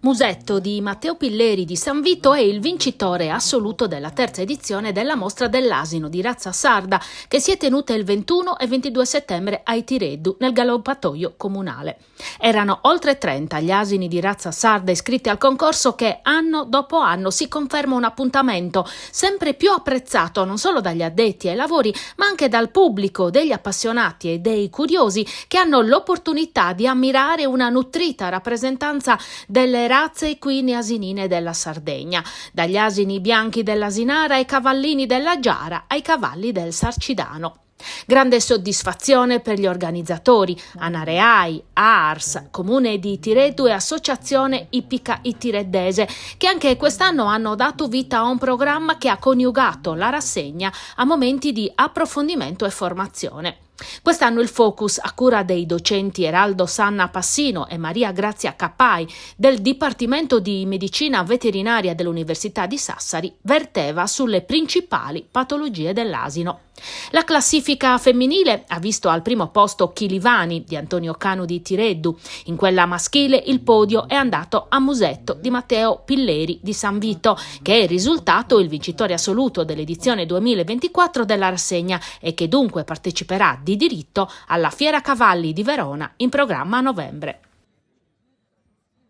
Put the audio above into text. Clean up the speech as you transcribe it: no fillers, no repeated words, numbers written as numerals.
Musetto di Matteo Pilleri di San Vito è il vincitore assoluto della terza edizione della Mostra dell'Asino di razza sarda, che si è tenuta il 21 e 22 settembre a Itireddu, nel galoppatoio comunale. Erano oltre 30 gli asini di razza sarda iscritti al concorso che anno dopo anno si conferma un appuntamento sempre più apprezzato non solo dagli addetti ai lavori, ma anche dal pubblico, degli appassionati e dei curiosi che hanno l'opportunità di ammirare una nutrita rappresentanza delle razze equine asinine della Sardegna, dagli asini bianchi dell'Asinara ai cavallini della Giara ai cavalli del Sarcidano. Grande soddisfazione per gli organizzatori, Anareai, ARS, Comune di Itireddu e Associazione Ippica Itireddese, che anche quest'anno hanno dato vita a un programma che ha coniugato la rassegna a momenti di approfondimento e formazione. Quest'anno il focus, a cura dei docenti Eraldo Sanna Passino e Maria Grazia Cappai del Dipartimento di Medicina Veterinaria dell'Università di Sassari, verteva sulle principali patologie dell'asino. La classifica femminile ha visto al primo posto Chilivani di Antonio Canu di Itireddu. In quella maschile il podio è andato a Musetto di Matteo Pilleri di San Vito, che è risultato il vincitore assoluto dell'edizione 2024 della rassegna e che dunque parteciperà di diritto alla Fiera Cavalli di Verona in programma a novembre.